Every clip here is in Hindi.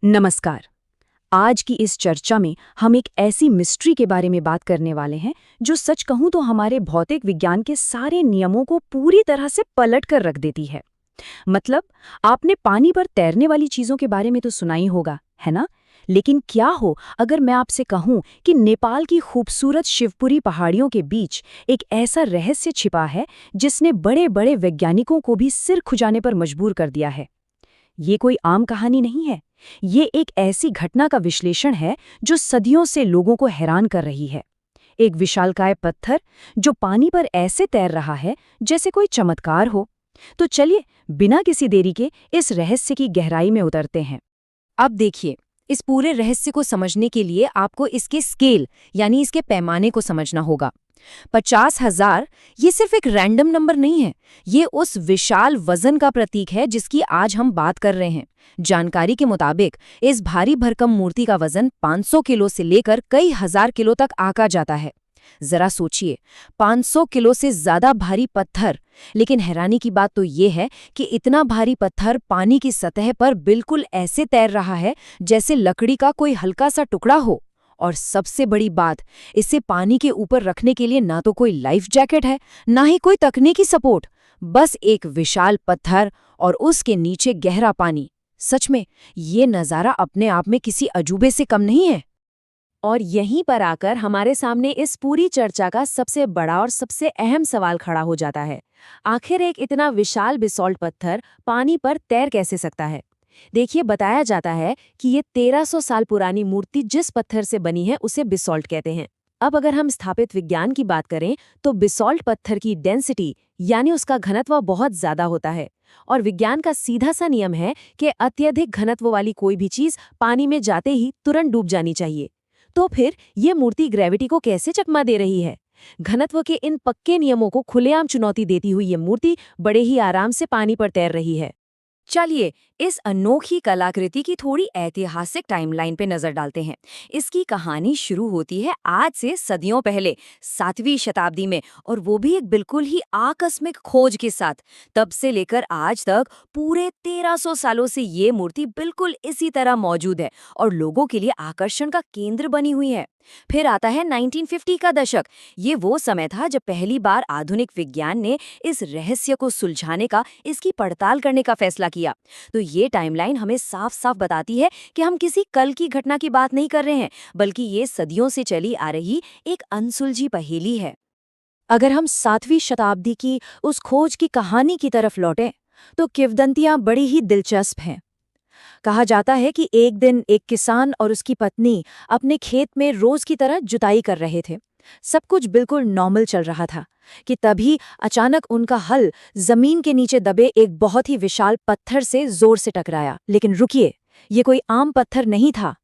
नमस्कार। आज की इस चर्चा में हम एक ऐसी मिस्ट्री के बारे में बात करने वाले हैं जो सच कहूं तो हमारे भौतिक विज्ञान के सारे नियमों को पूरी तरह से पलट कर रख देती है। मतलब, आपने पानी पर तैरने वाली चीजों के बारे में तो सुना ही होगा, है ना? लेकिन क्या हो अगर मैं आपसे कहूं कि नेपाल की खूबसूरत शिवपुरी पहाड़ियों के बीच एक ऐसा रहस्य छिपा है जिसने बड़े बड़े वैज्ञानिकों को भी सिर खुजाने पर मजबूर कर दिया है। ये कोई आम कहानी नहीं है। ये एक ऐसी घटना का विश्लेषण है जो सदियों से लोगों को हैरान कर रही है। एक विशालकाय पत्थर जो पानी पर ऐसे तैर रहा है जैसे कोई चमत्कार हो। तो चलिए, बिना किसी देरी के इस रहस्य की गहराई में उतरते हैं। अब देखिए, इस पूरे रहस्य को समझने के लिए आपको इसके स्केल यानी इसके पैमाने को समझना होगा। 50,000 ये सिर्फ एक रैंडम नंबर नहीं है, ये उस विशाल वजन का प्रतीक है जिसकी आज हम बात कर रहे हैं। जानकारी के मुताबिक इस भारी भरकम मूर्ति का वजन 500 किलो से लेकर कई हजार किलो तक आका जाता है। जरा सोचिए, 500 किलो से ज्यादा भारी पत्थर। लेकिन हैरानी की बात तो ये है कि इतना भारी पत्थर पानी की सतह पर बिल्कुल ऐसे तैर रहा है जैसे लकड़ी का कोई हल्का सा टुकड़ा हो। और सबसे बड़ी बात, इसे पानी के ऊपर रखने के लिए ना तो कोई लाइफ जैकेट है, ना ही कोई तकनीकी सपोर्ट, बस एक विशाल पत्थर और उसके नीचे गहरा पानी। सच में, ये नज़ारा अपने आप में किसी अजूबे से कम नहीं है। और यहीं पर आकर हमारे सामने इस पूरी चर्चा का सबसे बड़ा और सबसे अहम सवाल खड़ा हो जाता है। आखिर एक इतना विशाल बेसॉल्ट पत्थर पानी पर तैर कैसे सकता है? देखिए, बताया जाता है कि ये 1300 साल पुरानी मूर्ति जिस पत्थर से बनी है उसे बेसॉल्ट कहते हैं। अब अगर हम स्थापित विज्ञान की बात करें तो बेसॉल्ट पत्थर की डेंसिटी यानी उसका घनत्व बहुत ज्यादा होता है। और विज्ञान का सीधा सा नियम है कि अत्यधिक घनत्व वाली कोई भी चीज पानी में जाते ही तुरंत डूब जानी चाहिए। तो फिर ये मूर्ति ग्रेविटी को कैसे चकमा दे रही है? घनत्व के इन पक्के नियमों को खुलेआम चुनौती देती हुई ये मूर्ति बड़े ही आराम से पानी पर तैर रही है। चलिए, इस अनोखी कलाकृति की थोड़ी ऐतिहासिक टाइमलाइन पे नजर डालते हैं। इसकी कहानी शुरू होती है आज से सदियों पहले, 7वीं शताब्दी में, और वो भी एक बिल्कुल ही आकस्मिक खोज के साथ। तब से लेकर आज तक पूरे 1300 सालों से ये मूर्ति बिल्कुल इसी तरह मौजूद है और लोगों के लिए आकर्षण का केंद्र बनी हुई है। फिर आता है 1950 का दशक। ये वो समय था जब पहली बार आधुनिक विज्ञान ने इस रहस्य को सुलझाने का, इसकी पड़ताल करने का फैसला किया। तो ये टाइमलाइन हमें साफ साफ बताती है कि हम किसी कल की घटना की बात नहीं कर रहे हैं, बल्कि ये सदियों से चली आ रही एक अनसुलझी पहेली है। अगर हम 7वीं शताब्दी की उस खोज की कहानी की तरफ लौटें तो किंवदंतियां बड़ी ही दिलचस्प हैं। कहा जाता है कि एक दिन एक किसान और उसकी पत्नी अपने खेत में रोज की तरह जुताई कर रहे थे। सब कुछ बिल्कुल नॉर्मल चल रहा था कि तभी अचानक उनका हल जमीन के नीचे दबे एक बहुत ही विशाल पत्थर से जोर से टकराया। लेकिन रुकिए, ये कोई आम पत्थर नहीं था।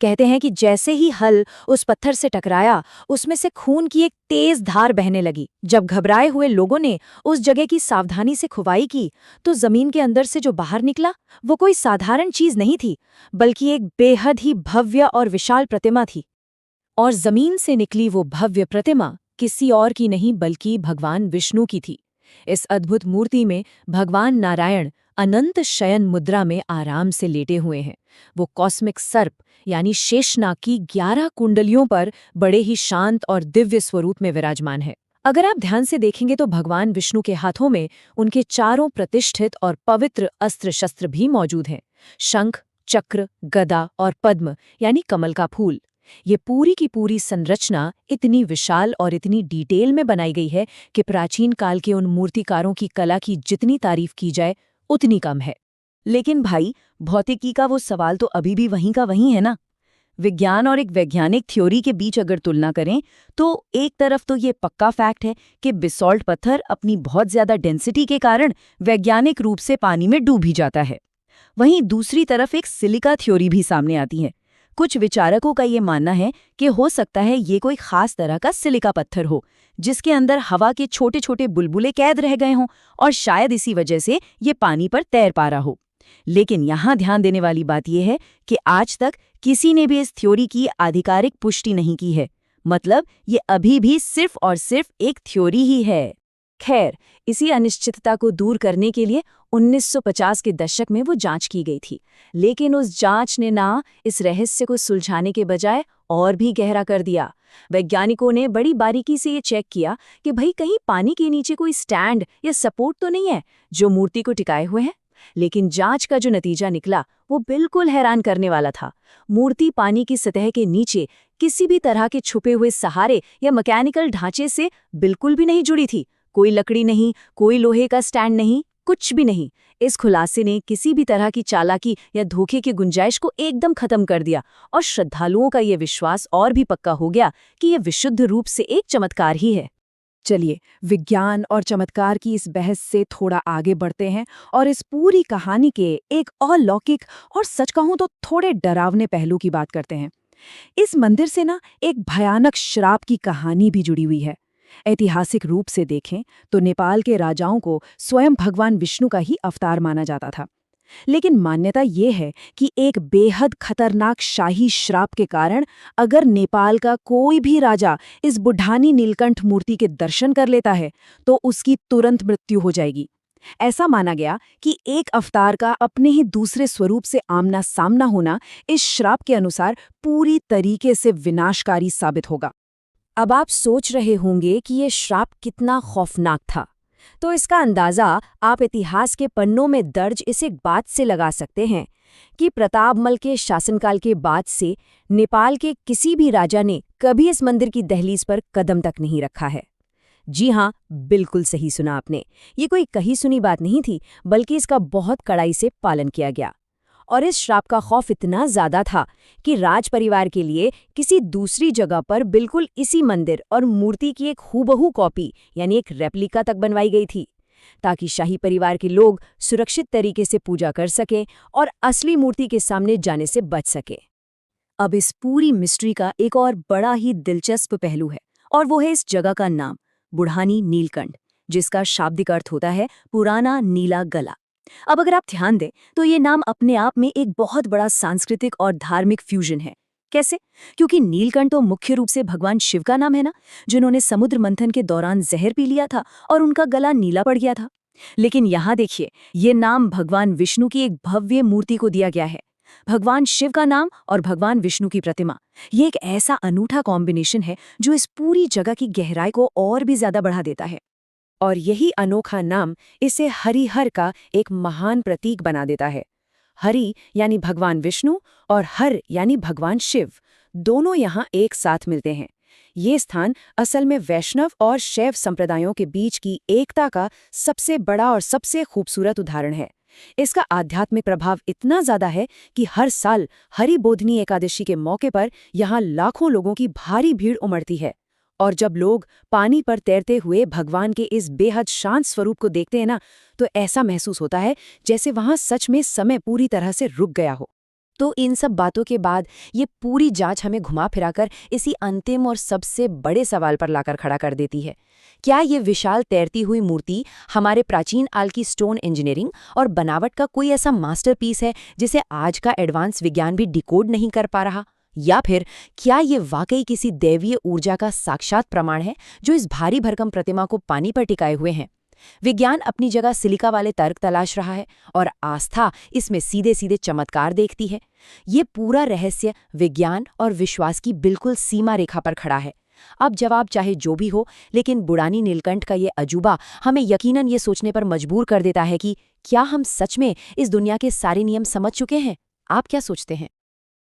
कहते हैं कि जैसे ही हल उस पत्थर से टकराया, उसमें से खून की एक तेज धार बहने लगी। जब घबराए हुए लोगों ने उस जगह की सावधानी से खुदाई की, तो जमीन के अंदर से जो बाहर निकला वो कोई साधारण चीज नहीं थी, बल्कि एक बेहद ही भव्य और विशाल प्रतिमा थी। और जमीन से निकली वो भव्य प्रतिमा किसी और की नहीं बल्कि भगवान विष्णु की थी। इस अद्भुत मूर्ति में भगवान नारायण अनंत शयन मुद्रा में आराम से लेटे हुए हैं। वो कॉस्मिक सर्प यानी शेषनाग की 11 कुंडलियों पर बड़े ही शांत और दिव्य स्वरूप में विराजमान है। अगर आप ध्यान से देखेंगे तो भगवान विष्णु के हाथों में उनके चारों प्रतिष्ठित और पवित्र अस्त्र शस्त्र भी मौजूद हैं। शंख, चक्र, गदा और पद्म यानी कमल का फूल। ये पूरी की पूरी संरचना इतनी विशाल और इतनी डिटेल में बनाई गई है कि प्राचीन काल के उन मूर्तिकारों की कला की जितनी तारीफ की जाए उतनी कम है। लेकिन भाई, भौतिकी का वो सवाल तो अभी भी वहीं का वहीं है ना। विज्ञान और एक वैज्ञानिक थ्योरी के बीच अगर तुलना करें तो एक तरफ तो ये पक्का फैक्ट है कि बेसॉल्ट पत्थर अपनी बहुत ज्यादा डेंसिटी के कारण वैज्ञानिक रूप से पानी में डूब ही जाता है। वहीं दूसरी तरफ एक सिलिका थ्योरी भी सामने आती है। कुछ विचारकों का ये मानना है कि हो सकता है ये कोई खास तरह का सिलिका पत्थर हो जिसके अंदर हवा के छोटे छोटे बुलबुले कैद रह गए हों और शायद इसी वजह से ये पानी पर तैर पा रहा हो। लेकिन यहाँ ध्यान देने वाली बात यह है कि आज तक किसी ने भी इस थ्योरी की आधिकारिक पुष्टि नहीं की है। मतलब ये अभी भी सिर्फ और सिर्फ एक थ्योरी ही है। खैर, इसी अनिश्चितता को दूर करने के लिए 1950 के दशक में वो जांच की गई थी, लेकिन उस जांच ने ना इस रहस्य को सुलझाने के बजाय और भी गहरा कर दिया। वैज्ञानिकों ने बड़ी बारीकी से ये चेक किया कि भाई कहीं पानी के नीचे कोई स्टैंड या सपोर्ट तो नहीं है जो मूर्ति को टिकाए हुए हैं। लेकिन जांच का जो नतीजा निकला वो बिल्कुल हैरान करने वाला था। मूर्ति पानी की सतह के नीचे किसी भी तरह के छुपे हुए सहारे या मैकेनिकल ढांचे से बिल्कुल भी नहीं जुड़ी थी। कोई लकड़ी नहीं, कोई लोहे का स्टैंड नहीं, कुछ भी नहीं। इस खुलासे ने किसी भी तरह की चालाकी या धोखे की गुंजाइश को एकदम खत्म कर दिया और श्रद्धालुओं का ये विश्वास और भी पक्का हो गया कि ये विशुद्ध रूप से एक चमत्कार ही है। चलिए, विज्ञान और चमत्कार की इस बहस से थोड़ा आगे बढ़ते हैं और इस पूरी कहानी के एक अलौकिक और सच कहूं तो थोड़े डरावने पहलू की बात करते हैं। इस मंदिर से ना एक भयानक श्राप की कहानी भी जुड़ी हुई है। ऐतिहासिक रूप से देखें तो नेपाल के राजाओं को स्वयं भगवान विष्णु का ही अवतार माना जाता था। लेकिन मान्यता ये है कि एक बेहद खतरनाक शाही श्राप के कारण अगर नेपाल का कोई भी राजा इस बुढ़ानी नीलकंठ मूर्ति के दर्शन कर लेता है तो उसकी तुरंत मृत्यु हो जाएगी। ऐसा माना गया कि एक अवतार का अपने ही दूसरे स्वरूप से आमना सामना होना इस श्राप के अनुसार पूरी तरीके से विनाशकारी साबित होगा। अब आप सोच रहे होंगे कि ये श्राप कितना खौफनाक था, तो इसका अंदाजा आप इतिहास के पन्नों में दर्ज इस एक बात से लगा सकते हैं कि प्रतापमल के शासनकाल के बाद से नेपाल के किसी भी राजा ने कभी इस मंदिर की दहलीज पर कदम तक नहीं रखा है। जी हाँ, बिल्कुल सही सुना आपने। ये कोई कही सुनी बात नहीं थी, बल्कि इसका बहुत कड़ाई से पालन किया गया। और इस श्राप का खौफ इतना ज्यादा था कि राज परिवार के लिए किसी दूसरी जगह पर बिल्कुल इसी मंदिर और मूर्ति की एक हूबहू कॉपी यानी एक रेप्लिका तक बनवाई गई थी, ताकि शाही परिवार के लोग सुरक्षित तरीके से पूजा कर सकें और असली मूर्ति के सामने जाने से बच सके। अब इस पूरी मिस्ट्री का एक और बड़ा ही दिलचस्प पहलू है, और वो है इस जगह का नाम, बुढ़ानी नीलकंठ, जिसका शाब्दिक अर्थ होता है पुराना नीला गला। अब अगर आप ध्यान दें तो ये नाम अपने आप में एक बहुत बड़ा सांस्कृतिक और धार्मिक फ्यूजन है। कैसे? क्योंकि नीलकंठ तो मुख्य रूप से भगवान शिव का नाम है ना, जिन्होंने समुद्र मंथन के दौरान जहर पी लिया था और उनका गला नीला पड़ गया था। लेकिन यहाँ देखिए, ये नाम भगवान विष्णु की एक भव्य मूर्ति को दिया गया है। भगवान शिव का नाम और भगवान विष्णु की प्रतिमा, ये एक ऐसा अनूठा कॉम्बिनेशन है जो इस पूरी जगह की गहराई को और भी ज्यादा बढ़ा देता है। और यही अनोखा नाम इसे हरिहर का एक महान प्रतीक बना देता है। हरि यानी भगवान विष्णु और हर यानी भगवान शिव, दोनों यहाँ एक साथ मिलते हैं। ये स्थान असल में वैष्णव और शैव संप्रदायों के बीच की एकता का सबसे बड़ा और सबसे खूबसूरत उदाहरण है। इसका आध्यात्मिक प्रभाव इतना ज्यादा है कि हर साल हरिबोधिनी एकादशी के मौके पर यहाँ लाखों लोगों की भारी भीड़ उमड़ती है। और जब लोग पानी पर तैरते हुए भगवान के इस बेहद शांत स्वरूप को देखते हैं ना, तो ऐसा महसूस होता है जैसे वहां सच में समय पूरी तरह से रुक गया हो। तो इन सब बातों के बाद ये पूरी जांच हमें घुमा फिराकर इसी अंतिम और सबसे बड़े सवाल पर लाकर खड़ा कर देती है। क्या ये विशाल तैरती हुई मूर्ति हमारे प्राचीन काल की स्टोन इंजीनियरिंग और बनावट का कोई ऐसा मास्टरपीस है जिसे आज का एडवांस विज्ञान भी डिकोड नहीं कर पा रहा? या फिर क्या ये वाकई किसी दैवीय ऊर्जा का साक्षात प्रमाण है जो इस भारी भरकम प्रतिमा को पानी पर टिकाए हुए हैं? विज्ञान अपनी जगह सिलिका वाले तर्क तलाश रहा है और आस्था इसमें सीधे सीधे चमत्कार देखती है। ये पूरा रहस्य विज्ञान और विश्वास की बिल्कुल सीमा रेखा पर खड़ा है। अब जवाब चाहे जो भी हो, लेकिन बुढ़ानी नीलकंठ का ये अजूबा हमें यकीनन ये सोचने पर मजबूर कर देता है कि क्या हम सच में इस दुनिया के सारे नियम समझ चुके हैं? आप क्या सोचते हैं?